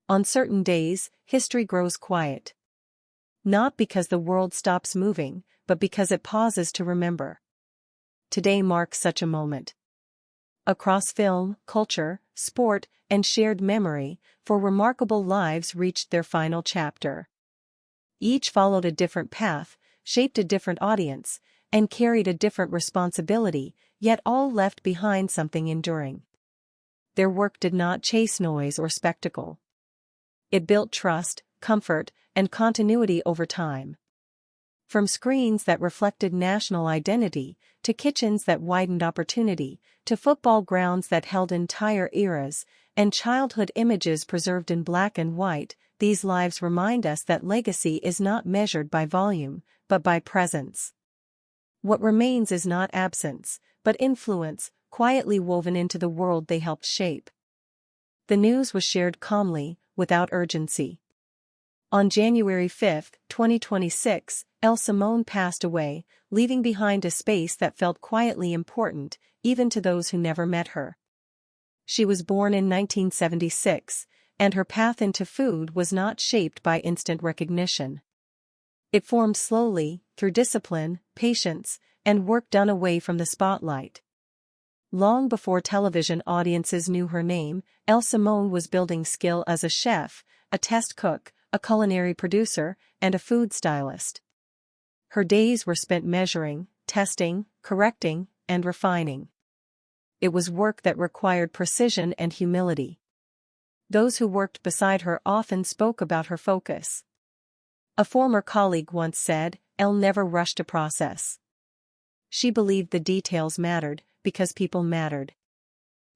On certain days, history grows quiet. Not because the world stops moving, but because it pauses to remember. Today marks such a moment. Across film, culture, sport, and shared memory, four remarkable lives reached their final chapter. Each followed a different path, shaped a different audience, and carried a different responsibility, yet all left behind something enduring. Their work did not chase noise or spectacle. It built trust, comfort, and continuity over time. From screens that reflected national identity, to kitchens that widened opportunity, to football grounds that held entire eras, and childhood images preserved in black and white, these lives remind us that legacy is not measured by volume, but by presence. What remains is not absence, but influence, quietly woven into the world they helped shape. The news was shared calmly, without urgency. On January 5, 2026, Elle Simone passed away, leaving behind a space that felt quietly important, even to those who never met her. She was born in 1976, and her path into food was not shaped by instant recognition. It formed slowly, through discipline, patience, and work done away from the spotlight. Long before television audiences knew her name, Elle Simone was building skill as a chef, a test cook, a culinary producer, and a food stylist. Her days were spent measuring, testing, correcting, and refining. It was work that required precision and humility. Those who worked beside her often spoke about her focus. A former colleague once said, "Elle never rushed a process. She believed the details mattered, because people mattered."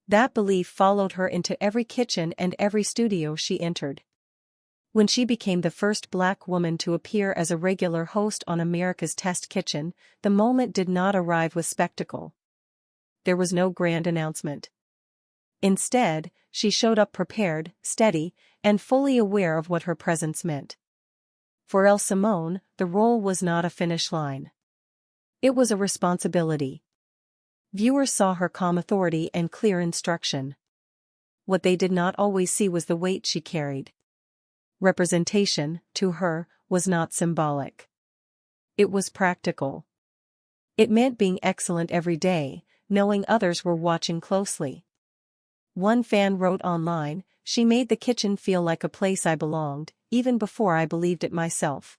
That belief followed her into every kitchen and every studio she entered. When she became the first Black woman to appear as a regular host on America's Test Kitchen, the moment did not arrive with spectacle. There was no grand announcement. Instead, she showed up prepared, steady, and fully aware of what her presence meant. For Elle Simone, the role was not a finish line. It was a responsibility. Viewers saw her calm authority and clear instruction. What they did not always see was the weight she carried. Representation, to her, was not symbolic. It was practical. It meant being excellent every day, knowing others were watching closely. One fan wrote online, "She made the kitchen feel like a place I belonged, even before I believed it myself."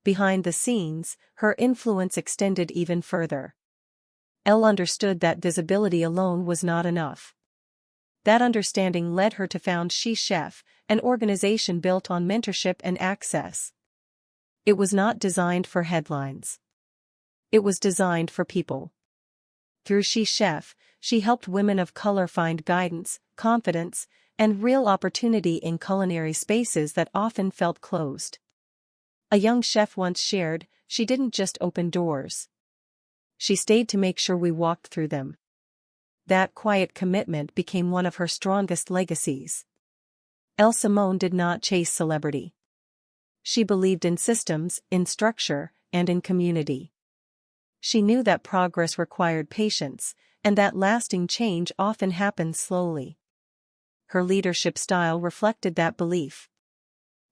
Behind the scenes, her influence extended even further. Elle understood that visibility alone was not enough. That understanding led her to found SheChef, an organization built on mentorship and access. It was not designed for headlines. It was designed for people. Through SheChef, she helped women of color find guidance, confidence, and real opportunity in culinary spaces that often felt closed. A young chef once shared, "She didn't just open doors. She stayed to make sure we walked through them." That quiet commitment became one of her strongest legacies. Elle Simone did not chase celebrity. She believed in systems, in structure, and in community. She knew that progress required patience, and that lasting change often happens slowly. Her leadership style reflected that belief.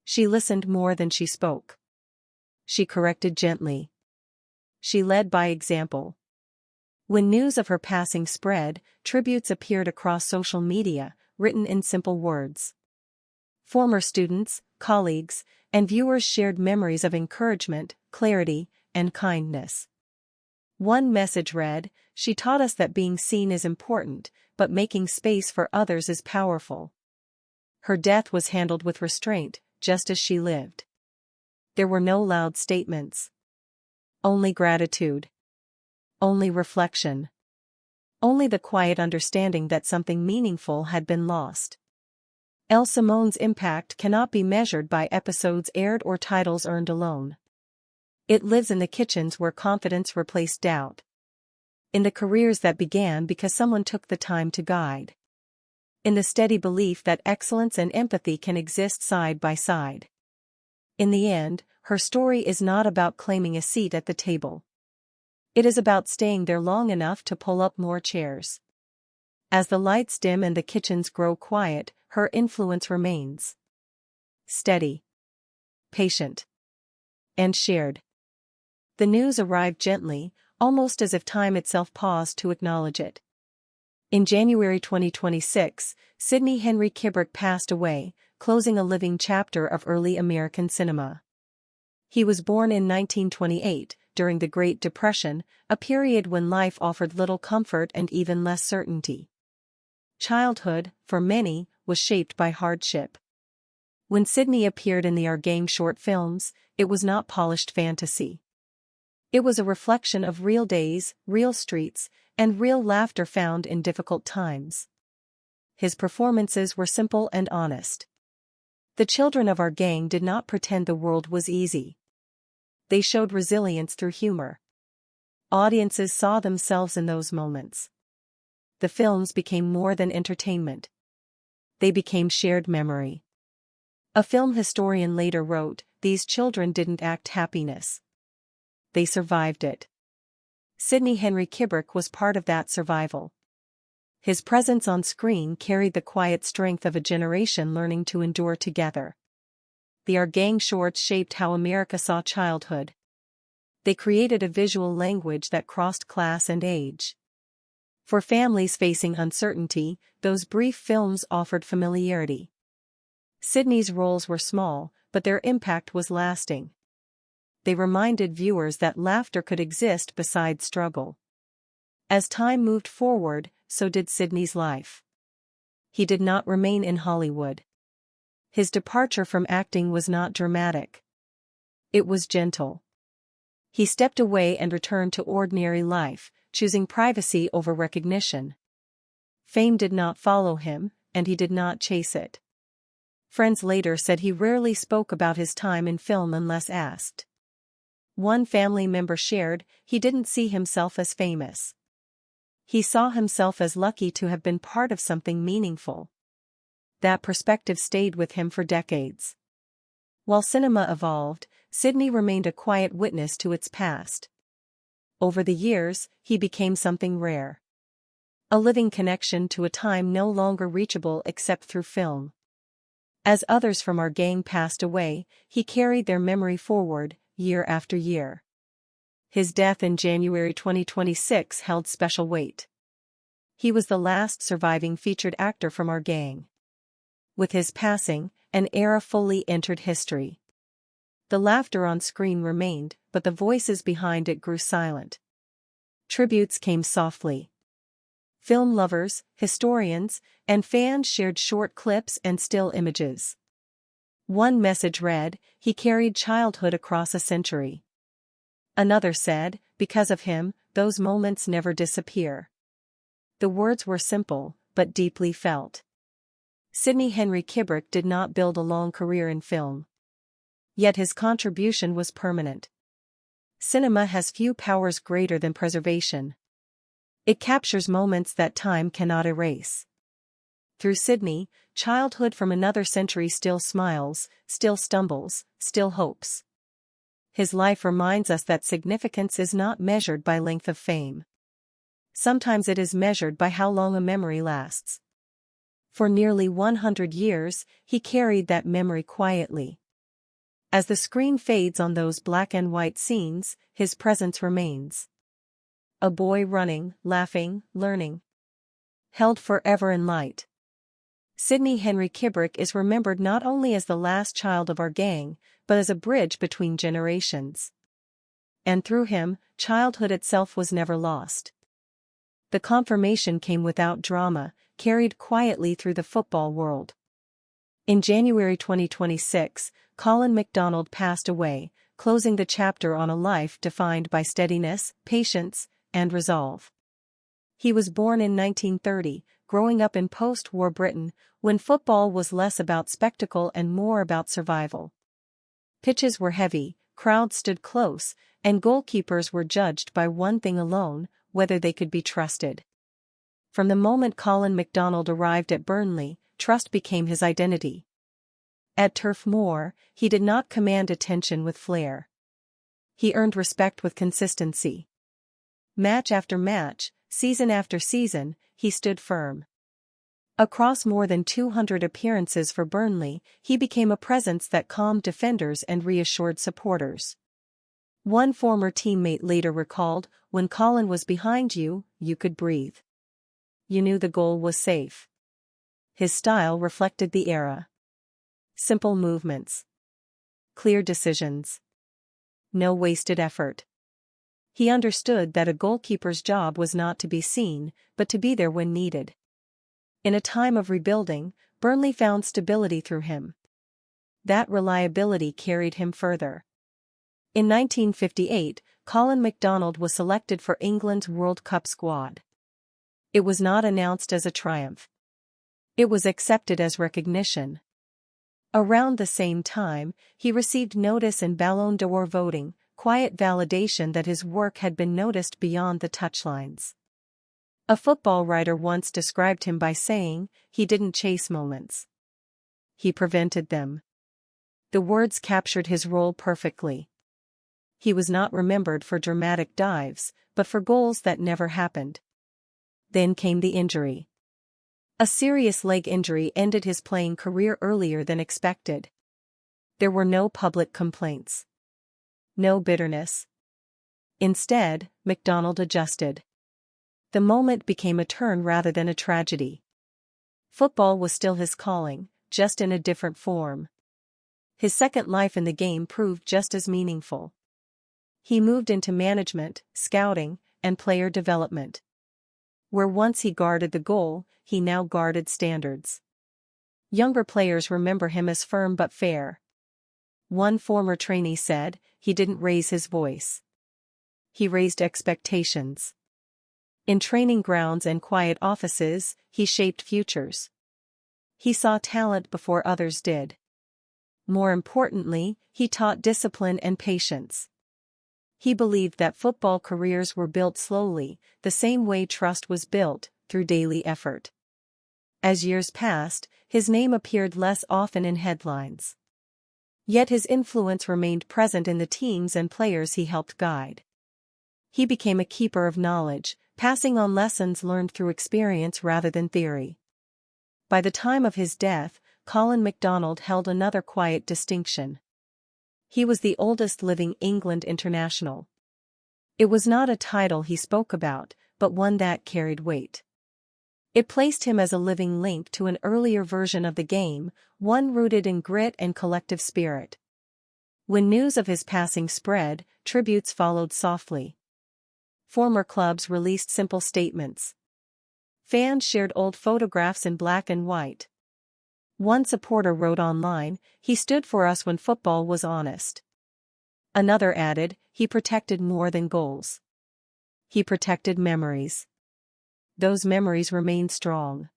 She listened more than she spoke. She corrected gently. She led by example. When news of her passing spread, tributes appeared across social media, written in simple words. Former students, colleagues, and viewers shared memories of encouragement, clarity, and kindness. One message read, "She taught us that being seen is important, but making space for others is powerful." Her death was handled with restraint, just as she lived. There were no loud statements. Only gratitude. Only reflection. Only the quiet understanding that something meaningful had been lost. Elle Simone's impact cannot be measured by episodes aired or titles earned alone. It lives in the kitchens where confidence replaced doubt. In the careers that began because someone took the time to guide. In the steady belief that excellence and empathy can exist side by side. In the end, her story is not about claiming a seat at the table. It is about staying there long enough to pull up more chairs. As the lights dim and the kitchens grow quiet, her influence remains. steady, patient, and shared. The news arrived gently, almost as if time itself paused to acknowledge it. In January 2026, Sidney Henry Kibrick passed away, closing a living chapter of early American cinema. He was born in 1928, during the Great Depression, a period when life offered little comfort and even less certainty. Childhood, for many, was shaped by hardship. When Sidney appeared in the Our Gang short films, it was not polished fantasy. It was a reflection of real days, real streets, and real laughter found in difficult times. His performances were simple and honest. The children of Our Gang did not pretend the world was easy. They showed resilience through humor. Audiences saw themselves in those moments. The films became more than entertainment. They became shared memory. A film historian later wrote, "These children didn't act happiness. They survived it." Sidney Henry Kibrick was part of that survival. His presence on screen carried the quiet strength of a generation learning to endure together. The Our Gang shorts shaped how America saw childhood. They created a visual language that crossed class and age. For families facing uncertainty, those brief films offered familiarity. Sidney's roles were small, but their impact was lasting. They reminded viewers that laughter could exist beside struggle. As time moved forward, so did Sidney's life. He did not remain in Hollywood. His departure from acting was not dramatic. It was gentle. He stepped away and returned to ordinary life, choosing privacy over recognition. Fame did not follow him, and he did not chase it. Friends later said he rarely spoke about his time in film unless asked. One family member shared, he didn't see himself as famous. He saw himself as lucky to have been part of something meaningful. That perspective stayed with him for decades. While cinema evolved, Sidney remained a quiet witness to its past. Over the years, he became something rare. A living connection to a time no longer reachable except through film. As others from Our Gang passed away, he carried their memory forward, year after year. His death in January 2026 held special weight. He was the last surviving featured actor from Our Gang. With his passing, an era fully entered history. The laughter on screen remained, but the voices behind it grew silent. Tributes came softly. Film lovers, historians, and fans shared short clips and still images. One message read, "He carried childhood across a century." Another said, "Because of him, those moments never disappear." The words were simple, but deeply felt. Sidney Henry Kibrick did not build a long career in film. Yet his contribution was permanent. Cinema has few powers greater than preservation. It captures moments that time cannot erase. Through Sidney, childhood from another century still smiles, still stumbles, still hopes. His life reminds us that significance is not measured by length of fame. Sometimes it is measured by how long a memory lasts. For nearly 100 years, he carried that memory quietly. As the screen fades on those black and white scenes, his presence remains. A boy running, laughing, learning. Held forever in light. Sidney Henry Kibrick is remembered not only as the last child of Our Gang, but as a bridge between generations. And through him, childhood itself was never lost. The confirmation came without drama, carried quietly through the football world. In January 2026, Colin McDonald passed away, closing the chapter on a life defined by steadiness, patience, and resolve. He was born in 1930, growing up in post-war Britain, when football was less about spectacle and more about survival. Pitches were heavy, crowds stood close, and goalkeepers were judged by one thing alone, whether they could be trusted. From the moment Colin McDonald arrived at Burnley, trust became his identity. At Turf Moor, he did not command attention with flair. He earned respect with consistency. Match after match, season after season, he stood firm. Across more than 200 appearances for Burnley, he became a presence that calmed defenders and reassured supporters. One former teammate later recalled, "When Colin was behind you, you could breathe. You knew the goal was safe." His style reflected the era. Simple movements. Clear decisions. No wasted effort. He understood that a goalkeeper's job was not to be seen, but to be there when needed. In a time of rebuilding, Burnley found stability through him. That reliability carried him further. In 1958, Colin MacDonald was selected for England's World Cup squad. It was not announced as a triumph. It was accepted as recognition. Around the same time, he received notice in Ballon d'Or voting, quiet validation that his work had been noticed beyond the touchlines. A football writer once described him by saying, "He didn't chase moments. He prevented them." The words captured his role perfectly. He was not remembered for dramatic dives, but for goals that never happened. Then came the injury. A serious leg injury ended his playing career earlier than expected. There were no public complaints. No bitterness. Instead, MacDonald adjusted. The moment became a turn rather than a tragedy. Football was still his calling, just in a different form. His second life in the game proved just as meaningful. He moved into management, scouting, and player development. Where once he guarded the goal, he now guarded standards. Younger players remember him as firm but fair. One former trainee said, "He didn't raise his voice. He raised expectations." In training grounds and quiet offices, he shaped futures. He saw talent before others did. More importantly, he taught discipline and patience. He believed that football careers were built slowly, the same way trust was built, through daily effort. As years passed, his name appeared less often in headlines. Yet his influence remained present in the teams and players he helped guide. He became a keeper of knowledge, passing on lessons learned through experience rather than theory. By the time of his death, Colin MacDonald held another quiet distinction. He was the oldest living England international. It was not a title he spoke about, but one that carried weight. It placed him as a living link to an earlier version of the game, one rooted in grit and collective spirit. When news of his passing spread, tributes followed softly. Former clubs released simple statements. Fans shared old photographs in black and white. One supporter wrote online, "He stood for us when football was honest." Another added, "He protected more than goals. He protected memories." Those memories remain strong.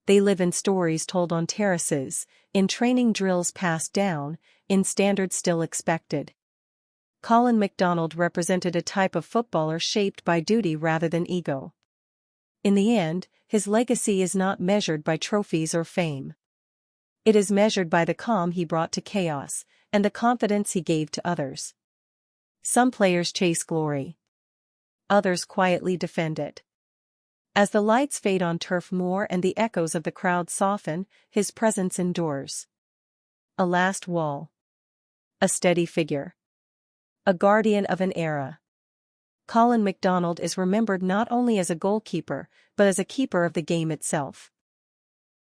They live in stories told on terraces, in training drills passed down, in standards still expected. Colin MacDonald represented a type of footballer shaped by duty rather than ego. In the end, his legacy is not measured by trophies or fame. It is measured by the calm he brought to chaos, and the confidence he gave to others. Some players chase glory. Others quietly defend it. As the lights fade on Turf Moor and the echoes of the crowd soften, his presence endures. A last wall. A steady figure. A guardian of an era. Colin MacDonald is remembered not only as a goalkeeper, but as a keeper of the game itself.